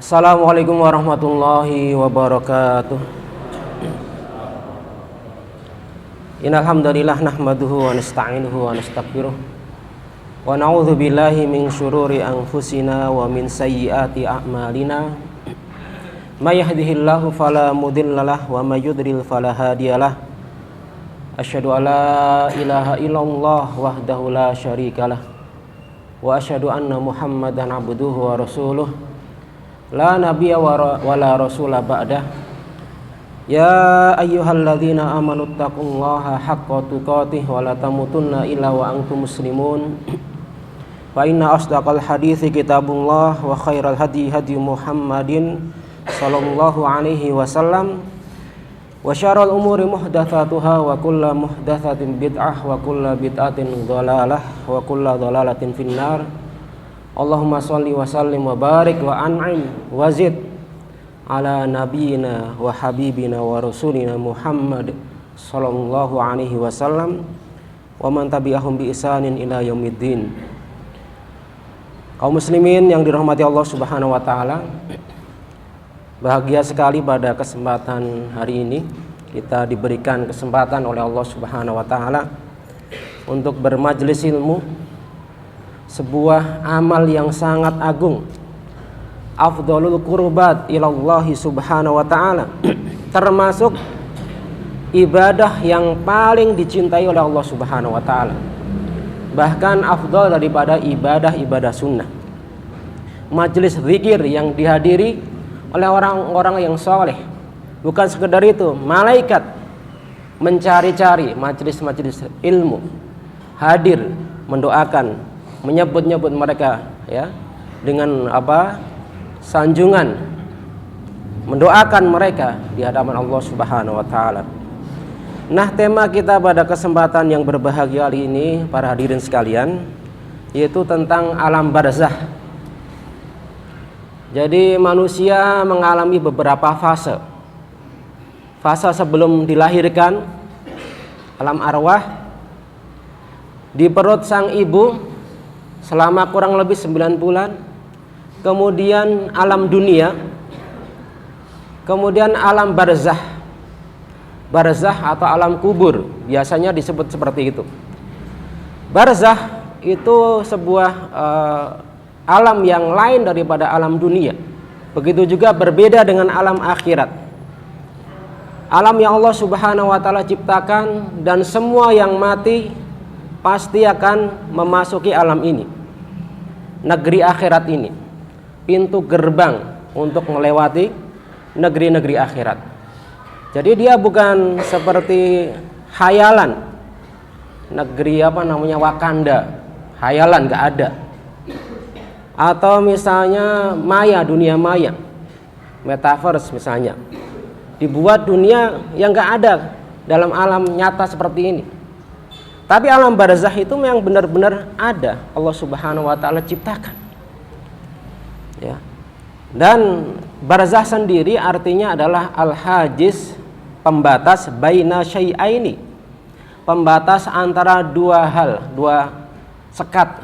Assalamualaikum warahmatullahi wabarakatuh. Innal hamdalillah nahmaduhu wa nasta'inuhu wa nastaghfiruh wa na'udzu billahi min syururi anfusina wa min sayyiati a'malina. May yahdihillahu fala mudhillalah wa may yudlil fala hadiyalah. Asyhadu an la ilaha illallah wahdahu la syarikalah wa asyhadu anna Muhammadan abduhu wa rasuluh. La nabiyya wa la rasula ba'dah. Ya ayyuhalladzina amanu taqullaha haqqa tuqatih wa la tamutunna illa wa antum muslimun. Fa inna asdaqal hadithi kitabullah wa khairal hadi hadi Muhammadin sallallahu alaihi wasallam wa syarrul umuri muhdatsatuha wa kullu muhdatsatin bid'ah wa kullu bid'atin dhalalah wa kullu dhalalatin finnar. Allahumma sholli wa sallim wa barik wa an'im wa zid ala nabiyina wa habibina wa rasulina Muhammad sallallahu alaihi wasallam wa man tabi'ahum bi ihsanin ila yaumiddin. Kaum muslimin yang dirahmati Allah Subhanahu wa taala, bahagia sekali pada kesempatan hari ini kita diberikan kesempatan oleh Allah Subhanahu wa taala untuk bermajelis ilmu, sebuah amal yang sangat agung, afdhalul qurbat ilallahi subhanahu wa ta'ala, termasuk ibadah yang paling dicintai oleh Allah Subhanahu wa ta'ala, bahkan afdal daripada ibadah-ibadah sunnah. Majelis zikir yang dihadiri oleh orang-orang yang soleh. Bukan sekedar itu, malaikat mencari-cari majelis-majelis ilmu, hadir mendoakan, menyebut-nyebut mereka ya dengan sanjungan, mendoakan mereka di hadapan Allah Subhanahu wa taala. Nah, tema kita pada kesempatan yang berbahagia hari ini para hadirin sekalian yaitu tentang alam barzah. Jadi manusia mengalami beberapa fase. Fase sebelum dilahirkan, alam arwah, di perut sang ibu selama kurang lebih 9 bulan, kemudian alam dunia, kemudian alam barzah. Barzah atau alam kubur biasanya disebut seperti itu. Barzah itu sebuah alam yang lain daripada alam dunia. Begitu juga berbeda dengan alam akhirat. Alam yang Allah Subhanahu wa taala ciptakan, dan semua yang mati pasti akan memasuki alam ini, negeri akhirat ini, pintu gerbang untuk melewati negeri-negeri akhirat. Jadi dia bukan seperti hayalan, negeri Wakanda, hayalan gak ada. Atau misalnya maya, dunia maya, metaverse misalnya, dibuat dunia yang gak ada dalam alam nyata seperti ini. Tapi alam barzah itu memang benar-benar ada, Allah Subhanahu wa taala ciptakan. Ya. Dan barzah sendiri artinya adalah al-hajiz, pembatas baina syai'aini. Pembatas antara dua hal, dua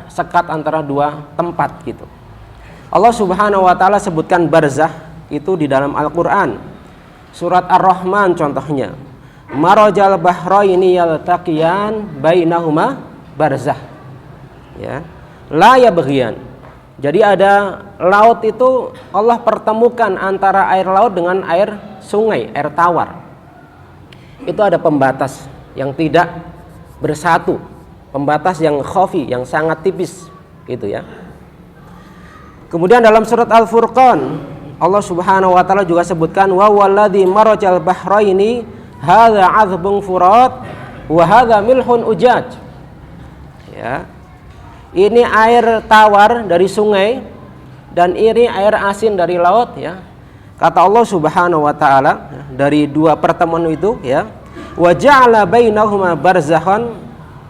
sekat antara dua tempat gitu. Allah Subhanahu wa taala sebutkan barzah itu di dalam Al-Qur'an. Surat Ar-Rahman contohnya. Marajal bahraini yaltaqiyan bainahuma barzah. Ya. La yabghiyan. Jadi ada laut itu Allah pertemukan antara air laut dengan air sungai, air tawar. Itu ada pembatas yang tidak bersatu, pembatas yang khafi, yang sangat tipis gitu ya. Kemudian dalam surat Al-Furqan Allah Subhanahu wa taala juga sebutkan wa walladzi marajal bahraini hadza 'adzbun furat wa hadza milhun ujaj. Ya. Ini air tawar dari sungai dan ini air asin dari laut ya. Kata Allah Subhanahu wa taala dari dua pertemuan itu ya, wa ja'ala bainahuma barzakhan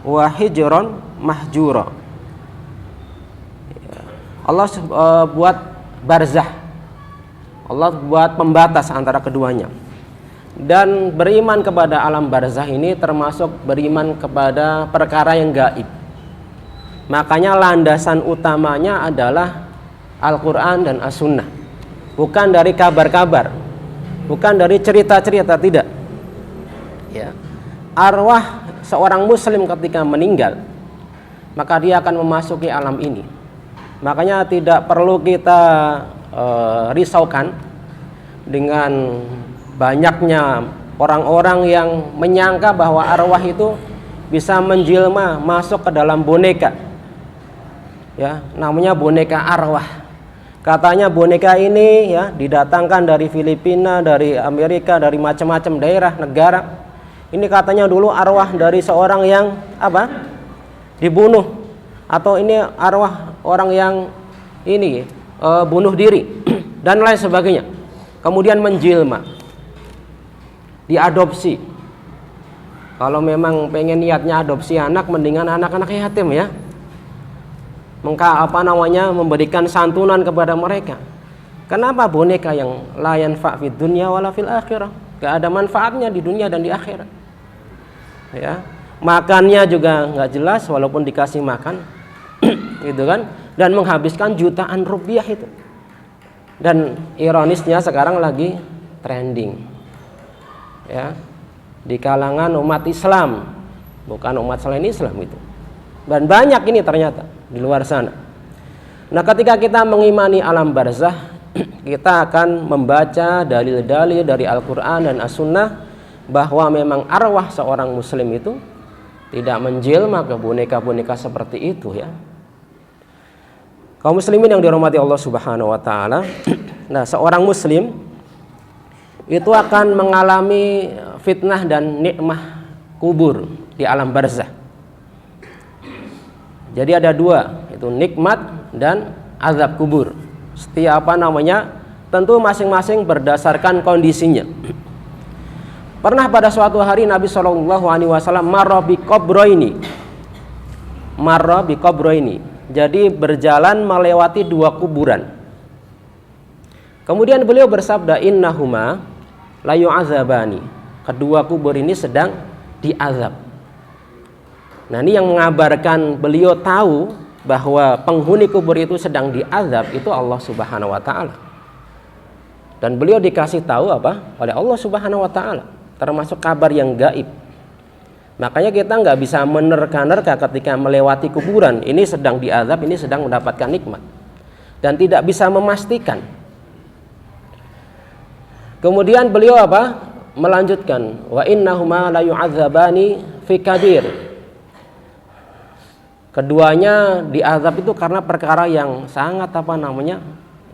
wa hijran mahjura. Ya. Allah buat barzah. Allah buat pembatas antara keduanya. Dan beriman kepada alam barzah ini termasuk beriman kepada perkara yang gaib. Makanya landasan utamanya adalah Al-Quran dan As-Sunnah. bukan dari kabar-kabar, bukan dari cerita-cerita, tidak. Ya. Arwah seorang muslim ketika meninggal, maka dia akan memasuki alam ini. Makanya tidak perlu kita risaukan dengan banyaknya orang-orang yang menyangka bahwa arwah itu bisa menjelma masuk ke dalam boneka. Ya, namanya boneka arwah. Katanya boneka ini ya didatangkan dari Filipina, dari Amerika, dari macam-macam daerah negara. Ini katanya dulu arwah dari seorang yang dibunuh, atau ini arwah orang yang ini bunuh diri dan lain sebagainya. Kemudian menjelma, diadopsi. Kalau memang pengen niatnya adopsi anak, mendingan anak-anak yatim ya. Memberikan santunan kepada mereka. Kenapa boneka yang la yanfa' fid dunya wala fil akhirah? Gak ada manfaatnya di dunia dan di akhirat. Ya. Makannya juga nggak jelas walaupun dikasih makan. Gitu kan? Dan menghabiskan jutaan rupiah itu. Dan ironisnya sekarang lagi trending. Ya. Di kalangan umat Islam, bukan umat selain Islam itu. Dan banyak ini ternyata di luar sana. Nah, ketika kita mengimani alam barzah, kita akan membaca dalil-dalil dari Al-Qur'an dan As-Sunnah bahwa memang arwah seorang muslim itu tidak menjelma ke boneka-boneka seperti itu ya. Kaum muslimin yang dirahmati Allah Subhanahu wa taala. Nah, seorang muslim itu akan mengalami fitnah dan nikmah kubur di alam barzah. Jadi ada dua, itu nikmat dan azab kubur. Setiap tentu masing-masing berdasarkan kondisinya. Pernah pada suatu hari Nabi SAW marra bi qabroini. Jadi berjalan melewati dua kuburan. Kemudian beliau bersabda, innahuma la yu'adzabani. Kedua kubur ini sedang diazab. Nah, ini yang mengabarkan beliau tahu bahwa penghuni kubur itu sedang diazab itu Allah Subhanahu wa taala. Dan beliau dikasih tahu oleh Allah Subhanahu wa taala, termasuk kabar yang gaib. Makanya kita nggak bisa menerka-nerka ketika melewati kuburan, ini sedang diazab, ini sedang mendapatkan nikmat. Dan tidak bisa memastikan. Kemudian beliau melanjutkan, wa innahuma la yu'adzabani fi kabir. Keduanya diazab itu karena perkara yang sangat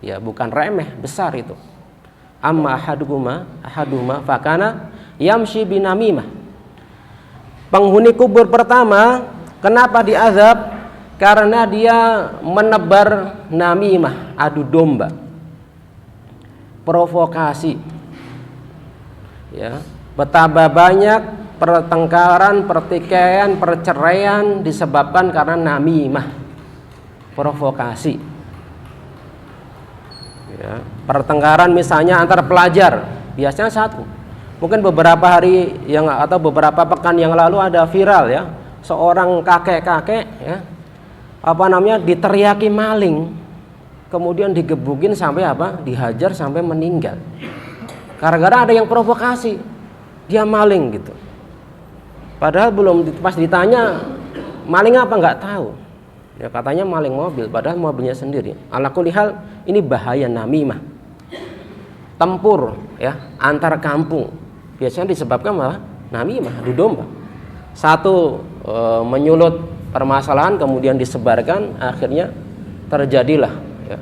ya bukan remeh, besar itu. Amma ahaduhuma fakana yamshi binamimah. Penghuni kubur pertama kenapa diazab? Karena dia menebar namimah, adu domba, provokasi. Ya, betapa banyak pertengkaran, pertikaian, perceraian disebabkan karena namimah, provokasi. Ya, pertengkaran misalnya antar pelajar, biasanya satu. Mungkin beberapa hari atau beberapa pekan yang lalu ada viral ya, seorang kakek-kakek ya, diteriaki maling, kemudian digebukin sampai dihajar sampai meninggal. Gara-gara ada yang provokasi, dia maling gitu. Padahal pas ditanya maling apa nggak tahu. Ya katanya maling mobil, padahal mobilnya sendiri. Ala kulli hal ini bahaya namimah. Tempur ya antar kampung. Biasanya disebabkan namimah, adu domba. Satu menyulut permasalahan kemudian disebarkan, akhirnya terjadilah ya,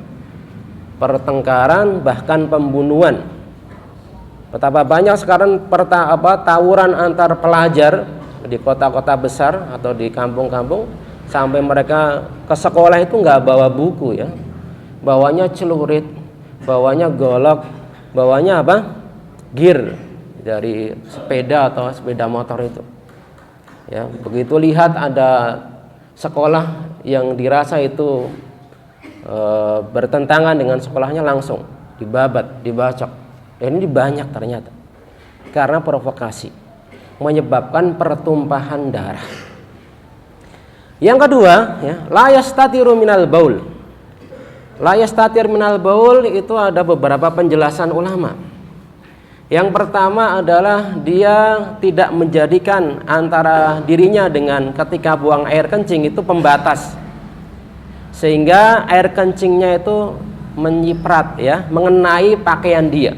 pertengkaran bahkan pembunuhan. Betapa banyak sekarang tawuran antar pelajar di kota-kota besar atau di kampung-kampung, sampai mereka ke sekolah itu nggak bawa buku ya, bawanya celurit, bawanya golok, bawanya gear dari sepeda atau sepeda motor itu ya. Begitu lihat ada sekolah yang dirasa itu bertentangan dengan sekolahnya, langsung dibabat, dibacok. Dan ini banyak ternyata karena provokasi, menyebabkan pertumpahan darah. Yang kedua ya, la yastatiru minal baul. La yastatir minal baul itu ada beberapa penjelasan ulama. Yang pertama adalah dia tidak menjadikan antara dirinya dengan ketika buang air kencing itu pembatas, sehingga air kencingnya itu menyiprat ya, mengenai pakaian dia.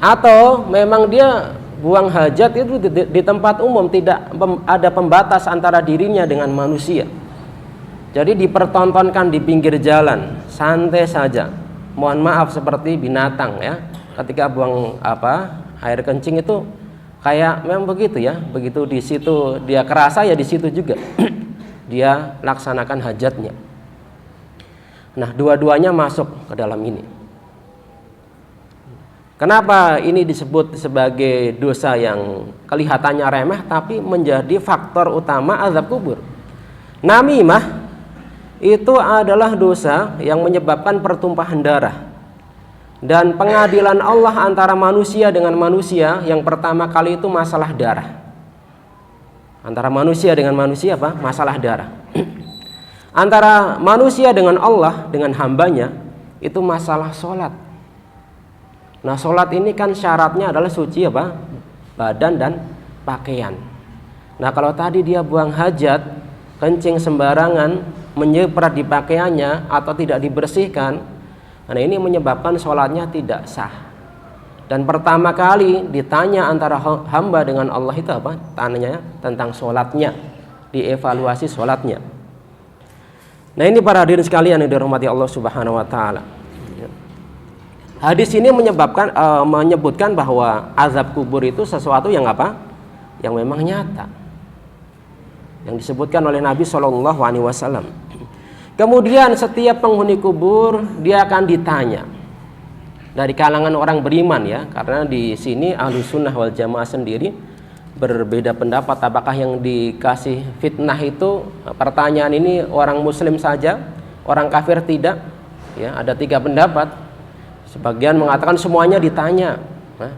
Atau memang dia buang hajat itu di tempat umum, tidak ada pembatas antara dirinya dengan manusia. Jadi dipertontonkan di pinggir jalan, santai saja. Mohon maaf seperti binatang ya. Ketika buang air kencing itu kayak memang begitu ya. Begitu di situ dia kerasa ya di situ juga dia laksanakan hajatnya. Nah, dua-duanya masuk ke dalam ini. Kenapa ini disebut sebagai dosa yang kelihatannya remeh tapi menjadi faktor utama azab kubur? Namimah itu adalah dosa yang menyebabkan pertumpahan darah. Dan pengadilan Allah antara manusia dengan manusia yang pertama kali itu masalah darah. Antara manusia dengan manusia apa? Masalah darah. Antara manusia dengan Allah, dengan hambanya, itu masalah sholat. Nah, sholat ini kan syaratnya adalah suci apa? Badan dan pakaian. Nah, kalau tadi dia buang hajat, kencing sembarangan, menyiprat di pakaiannya atau tidak dibersihkan, nah ini menyebabkan sholatnya tidak sah. Dan pertama kali ditanya antara hamba dengan Allah itu apa? Tanyanya tentang sholatnya, dievaluasi sholatnya. Nah, ini para hadirin sekalian yang dirahmati Allah Subhanahu Wa Taala. Hadis ini menyebutkan bahwa azab kubur itu sesuatu yang apa? Yang memang nyata, yang disebutkan oleh Nabi Shallallahu Alaihi Wasallam. Kemudian setiap penghuni kubur dia akan ditanya dari kalangan orang beriman ya, karena di sini Ahlussunnah wal Jamaah sendiri berbeda pendapat apakah yang dikasih fitnah itu pertanyaan ini orang muslim saja, orang kafir tidak ya. Ada 3 pendapat. Sebagian mengatakan semuanya ditanya. Nah,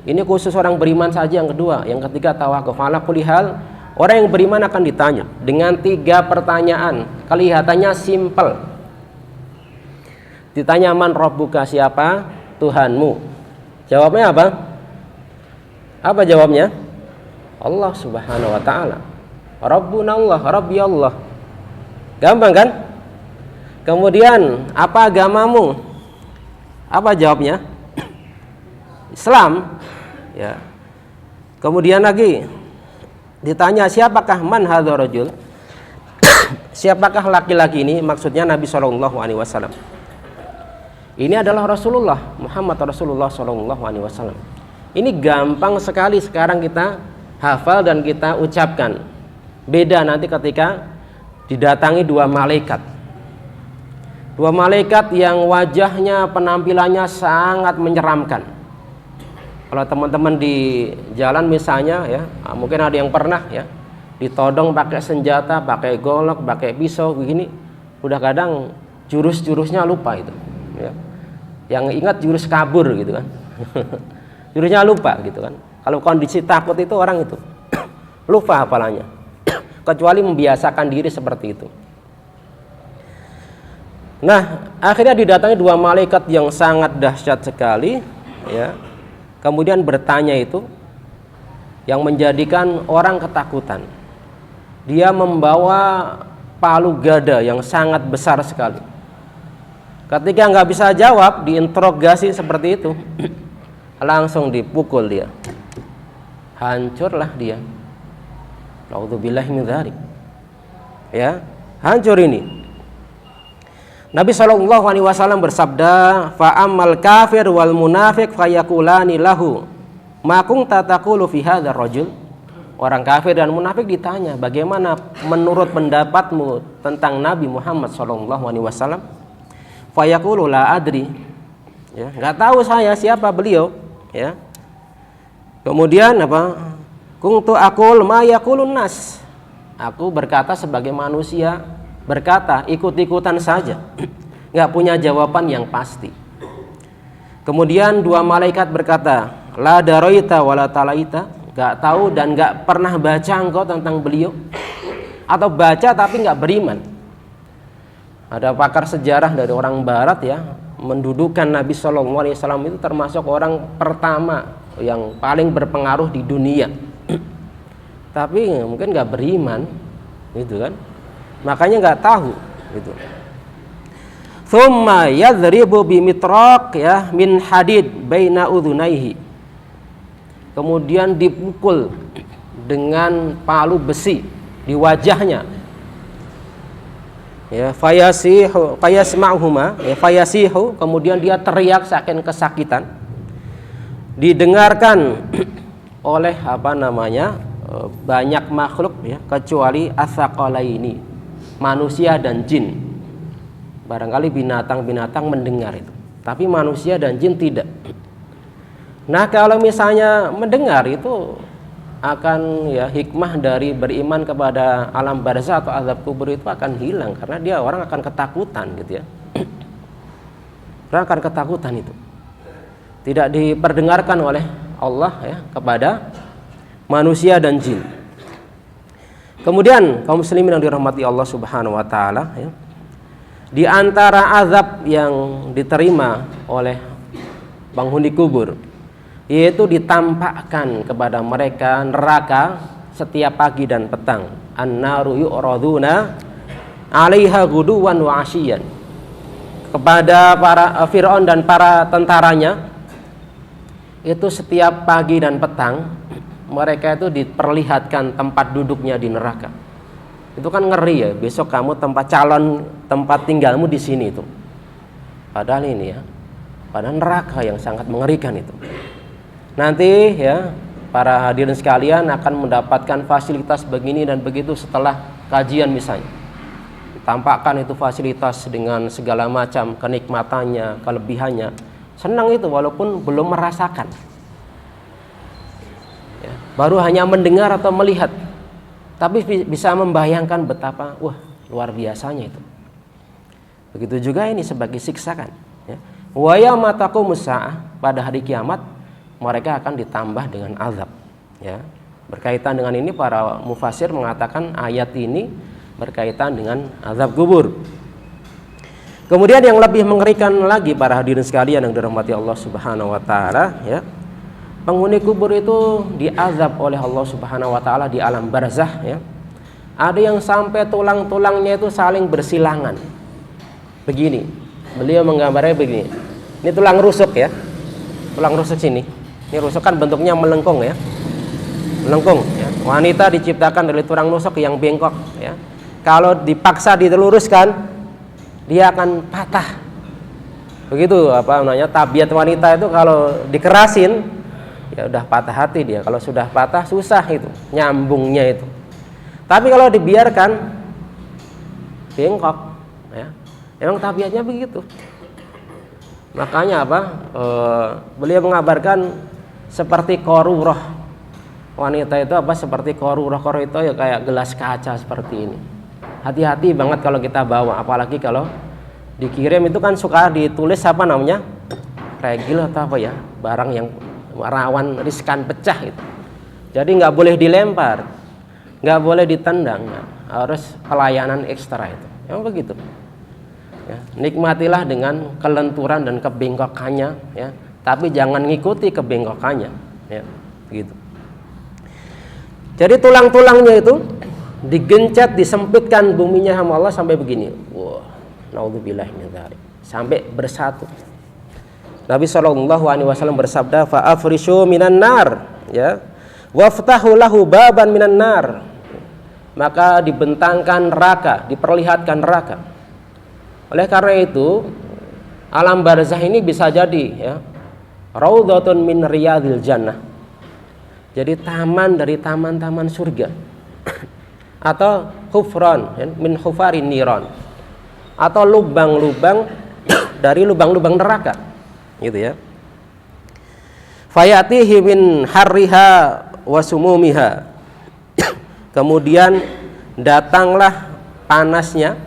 ini khusus orang beriman saja. Yang kedua, yang ketiga tawakuf ala kulli hal. Orang yang beriman akan ditanya dengan 3 pertanyaan. Kelihatannya simpel. Ditanya man rabbuka, siapa Tuhanmu? Jawabnya apa? Apa jawabnya? Allah Subhanahu wa taala. Rabbuna Allah, Rabbi Allah. Gampang kan? Kemudian, apa agamamu? Apa jawabnya? Islam. Ya. Kemudian lagi ditanya siapakah man hadzal rajul? Siapakah laki-laki ini? Maksudnya Nabi Shallallahu Alaihi Wasallam. Ini adalah Rasulullah Muhammad Rasulullah Shallallahu Alaihi Wasallam. Ini gampang sekali sekarang kita hafal dan kita ucapkan. Beda nanti ketika didatangi 2 malaikat. 2 malaikat yang wajahnya penampilannya sangat menyeramkan. Kalau teman-teman di jalan misalnya ya, mungkin ada yang pernah ya ditodong pakai senjata, pakai golok, pakai pisau begini, udah kadang jurus-jurusnya lupa itu ya. Yang ingat jurus kabur gitu kan. Jurusnya lupa gitu kan. Kalau kondisi takut itu orang itu lupa hafalannya. Kecuali membiasakan diri seperti itu. Nah, akhirnya didatangi 2 malaikat yang sangat dahsyat sekali ya. Kemudian bertanya itu yang menjadikan orang ketakutan. Dia membawa palu gada yang sangat besar sekali. Ketika nggak bisa jawab, diinterogasi seperti itu, langsung dipukul dia. Hancurlah dia. Naudzubillahi min dzalik. Ya, hancur ini. Nabi Shallallahu Alaihi Wasallam bersabda, fa'amal kafir wal munafik fayakulani lahu, makung tatakulu fi hadzal rajul. Orang kafir dan munafik ditanya, bagaimana menurut pendapatmu tentang Nabi Muhammad Shallallahu Alaihi Wasallam? Fayakulu la adri, ya, nggak tahu saya siapa beliau. Ya. Kemudian apa? Kuntu aqul ma yaqulun nas. Aku berkata sebagai manusia berkata, ikut-ikutan saja, nggak punya jawaban yang pasti. Kemudian 2 malaikat berkata, la daraita wala talaita, nggak tahu dan nggak pernah baca engkau tentang beliau, atau baca tapi nggak beriman. Ada pakar sejarah dari orang barat ya mendudukan Nabi Shallallahu Alaihi Wasallam itu termasuk orang pertama yang paling berpengaruh di dunia. Tapi mungkin nggak beriman, gitu kan? Makanya nggak tahu, gitu. Thumma yadribu bimitraq ya min hadid baina udhunaihi. Kemudian dipukul dengan palu besi di wajahnya. Ya, fayasma'uhuma, ya fayasihu, kemudian dia teriak saking kesakitan. Didengarkan oleh banyak makhluk ya, kecuali atsaqalaini, manusia dan jin. Barangkali binatang-binatang mendengar itu, tapi manusia dan jin tidak. Nah, kalau misalnya mendengar itu akan ya hikmah dari beriman kepada alam barzah atau azab kubur itu akan hilang, karena dia orang akan ketakutan gitu ya. Orang akan ketakutan itu. Tidak diperdengarkan oleh Allah ya kepada manusia dan jin. Kemudian kaum muslimin yang dirahmati Allah Subhanahu wa taala ya. Di antara azab yang diterima oleh penghuni kubur yaitu ditampakkan kepada mereka neraka setiap pagi dan petang. An-naru yu'raduna 'alaiha ghuduwan wa 'ashiyyan. Kepada para Firaun dan para tentaranya itu setiap pagi dan petang mereka itu diperlihatkan tempat duduknya di neraka. Itu kan ngeri ya, besok kamu tempat tinggalmu di sini itu. Padahal ini ya, padahal neraka yang sangat mengerikan itu. Nanti ya para hadirin sekalian akan mendapatkan fasilitas begini dan begitu setelah kajian misalnya. Tampakkan itu fasilitas dengan segala macam kenikmatannya, kelebihannya. Senang itu walaupun belum merasakan. Ya, baru hanya mendengar atau melihat. Tapi bisa membayangkan betapa luar biasanya itu. Begitu juga ini sebagai siksakan. Ya. Wa yauma taqumus saah, pada hari kiamat mereka akan ditambah dengan azab. Ya. Berkaitan dengan ini para mufasir mengatakan ayat ini berkaitan dengan azab kubur. Kemudian yang lebih mengerikan lagi para hadirin sekalian yang dirahmati Allah Subhanahu wa taala ya. Penghuni kubur itu diazab oleh Allah Subhanahu wa taala di alam barzah ya. Ada yang sampai tulang-tulangnya itu saling bersilangan. Begini. Beliau menggambarnya begini. Ini tulang rusuk ya. Tulang rusuk sini. Ini rusuk kan bentuknya melengkung ya. Melengkung ya. Wanita diciptakan dari tulang rusuk yang bengkok ya. Kalau dipaksa diluruskan dia akan patah. Begitu tabiat wanita itu kalau dikerasin ya udah patah hati dia. Kalau sudah patah susah itu nyambungnya itu. Tapi kalau dibiarkan bengkok ya. Emang tabiatnya begitu. Makanya beliau mengabarkan seperti korurah. Wanita itu seperti korurah. Korurah itu ya kayak gelas kaca seperti ini. Hati-hati banget kalau kita bawa, apalagi kalau dikirim itu kan suka ditulis regil atau barang yang rawan riskan pecah itu. Jadi nggak boleh dilempar, nggak boleh ditendang, harus pelayanan ekstra itu. Emang begitu. Ya, nikmatilah dengan kelenturan dan kebengkokannya, ya. Tapi jangan ngikuti kebengkokannya, ya, begitu. Jadi tulang-tulangnya itu digencet, disempitkan buminya sama Allah sampai begini. Wah, naudzubillah min dzalik. Sampai bersatu. Nabi SAW bersabda, fa'afrishu minan nar, ya, waftahu lahu baban minan nar. Maka dibentangkan neraka, diperlihatkan neraka. Oleh karena itu, alam barzah ini bisa jadi ya, raudhatun min riyadil jannah. Jadi taman dari taman-taman surga. Atau hufran min hufarin niran. Atau lubang-lubang dari lubang-lubang neraka. Gitu ya. Fayatihi min harriha wa sumumiha. Kemudian datanglah panasnya,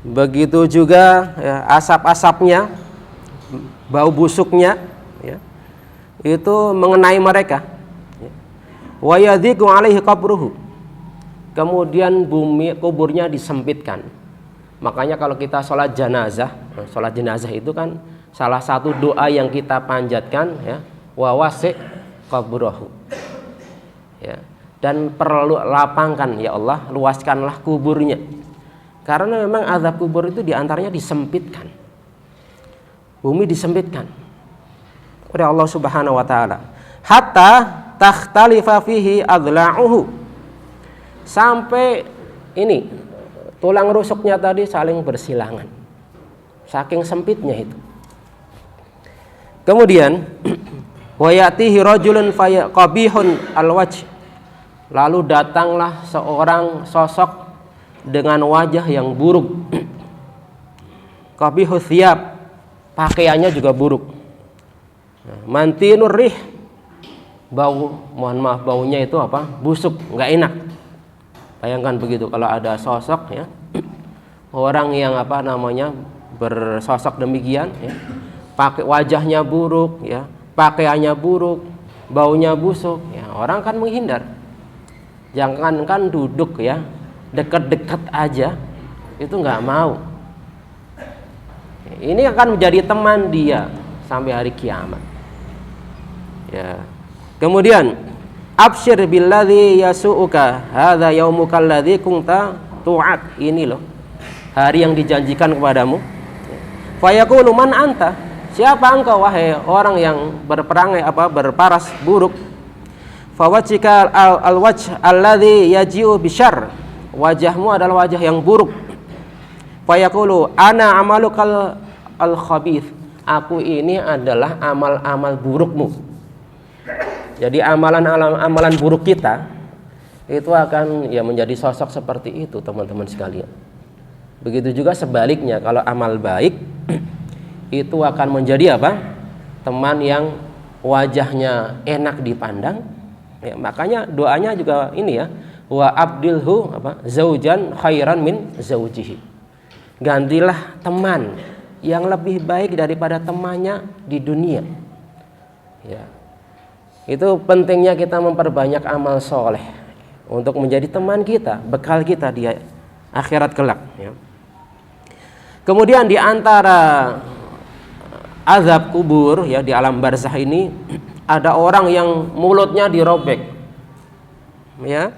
begitu juga ya, asap-asapnya, bau busuknya, ya, itu mengenai mereka. Wa yadhiqu alaihi qabruhu. Kemudian bumi kuburnya disempitkan. Makanya kalau kita sholat jenazah itu kan salah satu doa yang kita panjatkan ya, wa wasi' qabrahu. Ya. Dan perlu lapangkan ya Allah, luaskanlah kuburnya. Karena memang azab kubur itu diantaranya disempitkan. Bumi disempitkan oleh Allah Subhanahu wa taala. Hatta takhtalifa fihi adla'uhu. Sampai ini tulang rusuknya tadi saling bersilangan. Saking sempitnya itu. Kemudian wa ya'tihi rajulun qabihun alwajh. Lalu datanglah seorang sosok dengan wajah yang buruk. Qabihul thiyab, pakaiannya juga buruk. Mantinur rih, baunya itu apa? Busuk, nggak enak. Bayangkan begitu kalau ada sosok ya, orang yang bersosok demikian ya, pakai wajahnya buruk ya, pakaiannya buruk, baunya busuk ya, orang kan menghindar. Jangankan duduk ya, dekat-dekat aja itu nggak mau. Ini akan menjadi teman dia sampai hari kiamat. Ya. Kemudian absyir billadzi yasu'uka hadza yaumukal ladzi kunta tu'ad. Ini loh hari yang dijanjikan kepadamu. Fa yaqulu man anta? Siapa engkau wahai orang yang berparas buruk? Fa wajhika al-wajh alladzi yaji'u bisyarr. Wajahmu adalah wajah yang buruk. Fa yaqulu ana amalukal al-khabith. Aku ini adalah amal-amal burukmu. Jadi amalan buruk kita itu akan ya menjadi sosok seperti itu, teman-teman sekalian. Begitu juga sebaliknya, kalau amal baik itu akan menjadi apa? Teman yang wajahnya enak dipandang. Ya, makanya doanya juga ini ya, wa abdilhu zaujan khairan min zaujihi. Gantilah teman yang lebih baik daripada temannya di dunia. Ya. Itu pentingnya kita memperbanyak amal soleh untuk menjadi teman kita, bekal kita di akhirat kelak ya. Kemudian di antara azab kubur ya di alam barzah ini ada orang yang mulutnya dirobek ya.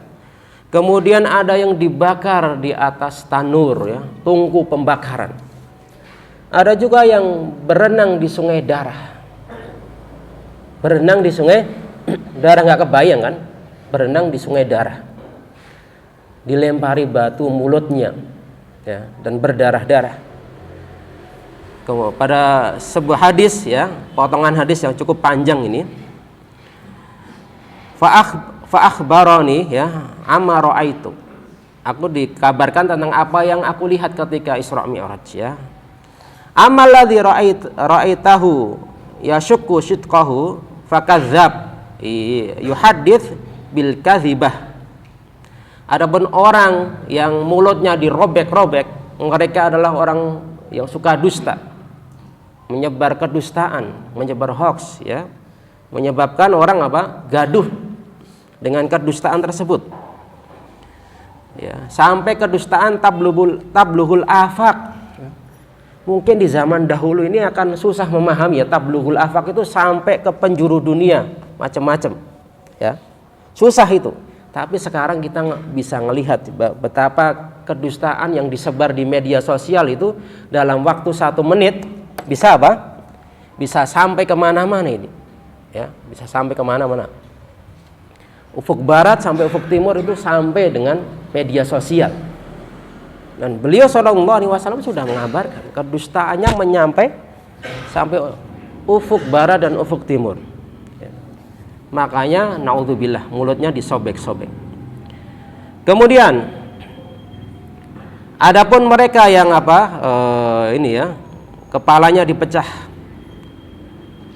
Kemudian ada yang dibakar di atas tanur ya, tungku pembakaran. Ada juga yang berenang di sungai darah. Berenang di sungai darah, nggak kebayang kan? Berenang di sungai darah, dilempari batu mulutnya, ya, dan berdarah-darah. Pada sebuah hadis ya, potongan hadis yang cukup panjang ini, fa'akhbarani ya, amma ra'aitu. Aku dikabarkan tentang apa yang aku lihat ketika Isra Mi'raj ya. Amal ladzi ra'aitahu yashukku shidqahu fakadzab yuhaddits bil kadzibah. Adapun orang yang mulutnya dirobek-robek, mereka adalah orang yang suka dusta, menyebar kedustaan, menyebar hoax ya, menyebabkan orang gaduh dengan kedustaan tersebut ya, sampai kedustaan tabluhul afaq. Mungkin di zaman dahulu ini akan susah memahami ya, tablughul afaq itu sampai ke penjuru dunia macam-macam ya, susah itu. Tapi sekarang kita bisa melihat betapa kedustaan yang disebar di media sosial itu dalam waktu 1 menit bisa bisa sampai kemana-mana ini ya, bisa sampai kemana-mana. Ufuk barat sampai ufuk timur itu sampai dengan media sosial. Dan beliau sallallahu alaihi wasallam sudah mengabarkan kedustaannya menyampai sampai ufuk barat dan ufuk timur ya. Makanya naudzubillah mulutnya disobek-sobek. Kemudian adapun mereka yang ini ya, kepalanya dipecah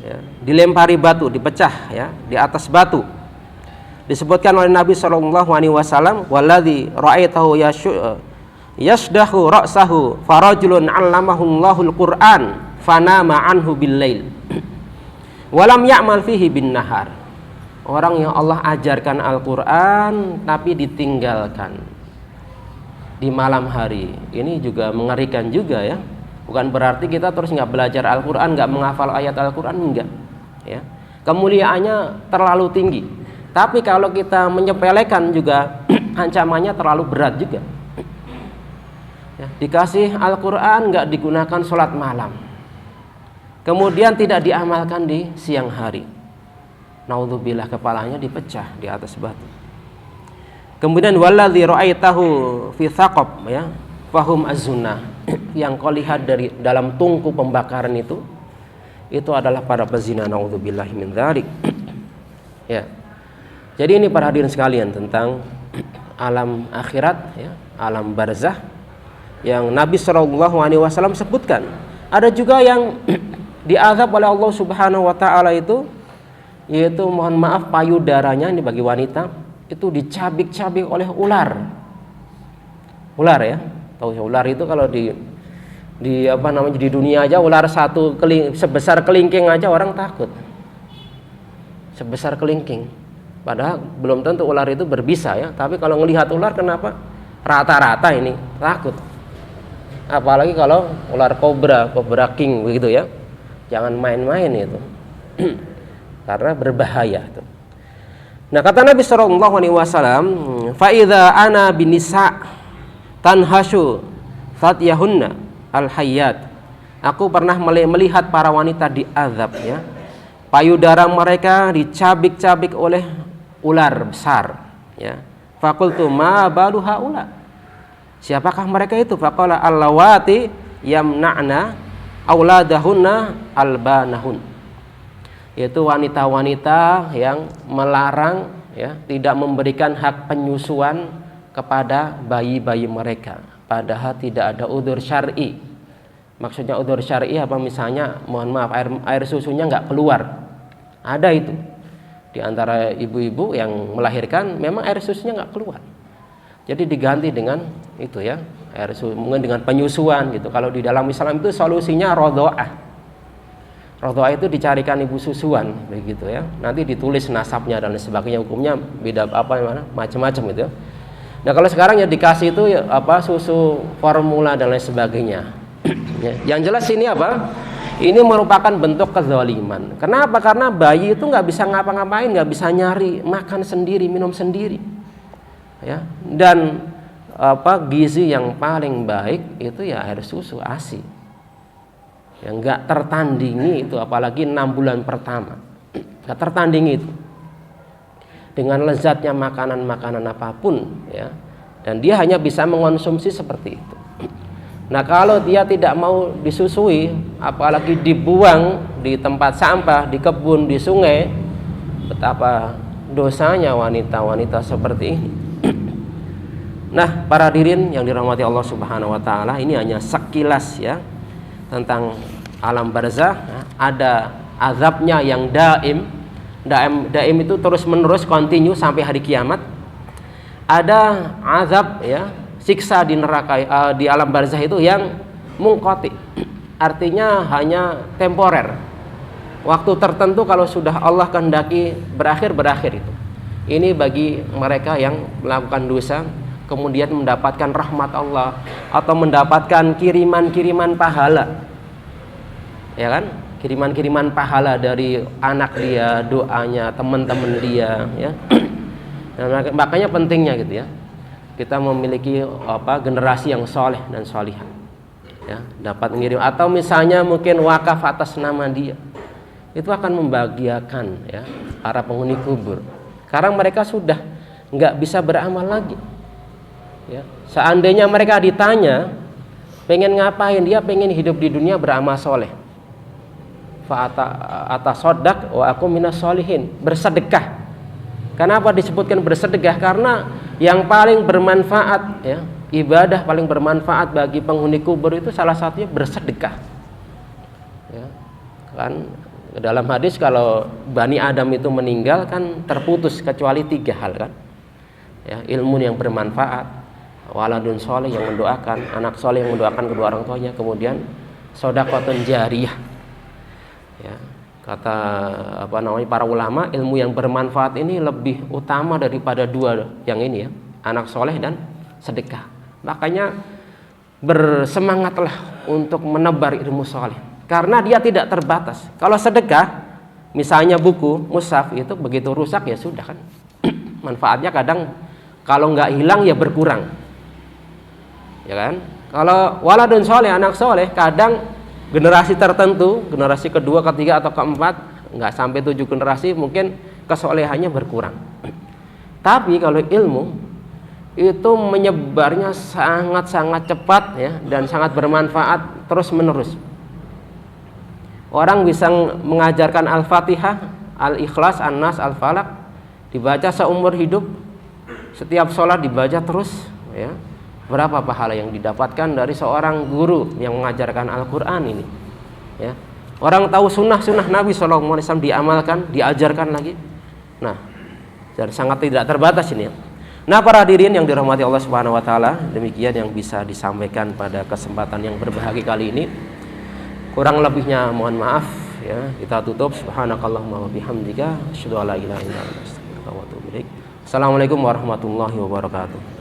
ya, dilempari batu, dipecah ya di atas batu. Disebutkan oleh Nabi sallallahu alaihi wasallam, waladzi ra'aitahu yasdahu ra'sahu farajulun 'allamahullahul Qur'an fanama anhu bil-lail walam ya'mal fihi bin nahar. Orang yang Allah ajarkan Al-Qur'an tapi ditinggalkan di malam hari. Ini juga mengerikan juga ya. Bukan berarti kita terus nggak belajar Al-Quran, nggak menghafal ayat Al-Quran, enggak ya. Kemuliaannya terlalu tinggi. Tapi kalau kita menyepelekan juga ancamannya terlalu berat juga ya. Dikasih Al-Quran nggak digunakan sholat malam, kemudian tidak diamalkan di siang hari, naudzubillah, kepalanya dipecah di atas batu. Kemudian waladzi ra'aitahu fi thaqab ya fahum az-zunnah, yang kau lihat dari dalam tungku pembakaran itu adalah para pezina, naudzubillahi min dzalik. Ya. Jadi ini para hadirin sekalian tentang alam akhirat ya, alam barzah yang Nabi SAW sebutkan. Ada juga yang diazab oleh Allah Subhanahu wa taala itu, yaitu mohon maaf payudaranya ini bagi wanita itu dicabik-cabik oleh ular. Ular ya. Tahu ya, ular itu kalau di dunia aja ular sebesar kelingking aja orang takut. Sebesar kelingking. Padahal belum tentu ular itu berbisa ya, tapi kalau ngelihat ular kenapa rata-rata ini takut. Apalagi kalau ular kobra king begitu ya. Jangan main-main itu. Karena berbahaya itu. Nah, kata Nabi sallallahu alaihi wasallam, fa idza ana binisa tanhashu fatyahunna al-hayyat. Aku pernah melihat para wanita diazab ya. Payudara mereka dicabik-cabik oleh ular besar ya. Faqultu ma balu haula. Siapakah mereka itu? Faqala allawati yamna'na auladahunna albanahun. Yaitu wanita-wanita yang melarang ya, tidak memberikan hak penyusuan kepada bayi-bayi mereka, padahal tidak ada udzur syar'i. Maksudnya udzur syar'i apa? Misalnya mohon maaf air susunya nggak keluar, ada itu di antara ibu-ibu yang melahirkan memang air susunya nggak keluar, jadi diganti dengan itu ya, air susu mungkin dengan penyusuan gitu. Kalau di dalam Islam itu solusinya rodhoah. Rodhoah itu dicarikan ibu susuan begitu ya, nanti ditulis nasabnya dan sebagainya, hukumnya beda macam-macam gitu ya. Nah, kalau sekarang ya dikasih itu ya, susu formula dan lain sebagainya. Ya, yang jelas ini ini merupakan bentuk kezaliman. Kenapa? Karena bayi itu nggak bisa ngapa-ngapain, nggak bisa nyari makan sendiri, minum sendiri ya. Dan gizi yang paling baik itu ya air susu ASI yang nggak tertandingi itu, apalagi 6 bulan pertama nggak tertandingi itu dengan lezatnya makanan-makanan apapun ya, dan dia hanya bisa mengonsumsi seperti itu. Nah, kalau dia tidak mau disusui, apalagi dibuang di tempat sampah, di kebun, di sungai, betapa dosanya wanita-wanita seperti ini. Nah, para hadirin yang dirahmati Allah Subhanahu wa taala, ini hanya sekilas ya tentang alam barzah. Ada azabnya yang daim itu terus menerus, continue sampai hari kiamat. Ada azab ya, siksa di neraka di alam barzah itu yang munqati, artinya hanya temporer, waktu tertentu. Kalau sudah Allah kehendaki berakhir itu. Ini bagi mereka yang melakukan dosa kemudian mendapatkan rahmat Allah atau mendapatkan kiriman-kiriman pahala, ya kan, kiriman-kiriman pahala dari anak dia, doanya, teman-teman dia ya. Dan makanya pentingnya gitu ya, kita memiliki generasi yang soleh dan solihah ya, dapat mengirim, atau misalnya mungkin wakaf atas nama dia, itu akan membahagiakan ya para penghuni kubur, karena mereka sudah nggak bisa beramal lagi ya. Seandainya mereka ditanya pengen ngapain, dia pengen hidup di dunia beramal soleh, fa'atasaddaq wa aku minas solihin, bersedekah. Kenapa disebutkan bersedekah? Karena yang paling bermanfaat ya, ibadah paling bermanfaat bagi penghuni kubur itu salah satunya bersedekah ya. Kan dalam hadis kalau Bani Adam itu meninggal kan terputus kecuali 3 hal kan ya, ilmu yang bermanfaat, waladun soleh yang mendoakan, anak soleh yang mendoakan kedua orang tuanya, kemudian shadaqatun jariyah ya. Kata para ulama, ilmu yang bermanfaat ini lebih utama daripada 2 yang ini ya, anak soleh dan sedekah. Makanya bersemangatlah untuk menebar ilmu soleh, karena dia tidak terbatas. Kalau sedekah, misalnya buku mushaf itu begitu rusak ya sudah kan. Manfaatnya kadang kalau nggak hilang ya berkurang, ya kan. Kalau waladun soleh, anak soleh, kadang generasi tertentu, generasi kedua, ketiga atau keempat, nggak sampai 7 generasi mungkin kesolehannya berkurang. Tapi kalau ilmu itu menyebarnya sangat-sangat cepat ya, dan sangat bermanfaat terus menerus. Orang bisa mengajarkan Al-Fatihah, Al-Ikhlas, An-Nas, Al-Falaq dibaca seumur hidup, setiap sholat dibaca terus ya. Berapa pahala yang didapatkan dari seorang guru yang mengajarkan Al-Quran ini ya. Orang tahu sunnah-sunnah Nabi SAW diamalkan, diajarkan lagi. Nah, dan sangat tidak terbatas ini ya. Nah, para hadirin yang dirahmati Allah Subhanahu wa taala, demikian yang bisa disampaikan pada kesempatan yang berbahagia kali ini. Kurang lebihnya mohon maaf ya. Kita tutup. Subhanakallahumma wa bihamdika asyhadu an la ilaha illa anta astaghfiruka wa atubu ilaik. Assalamualaikum warahmatullahi wabarakatuh.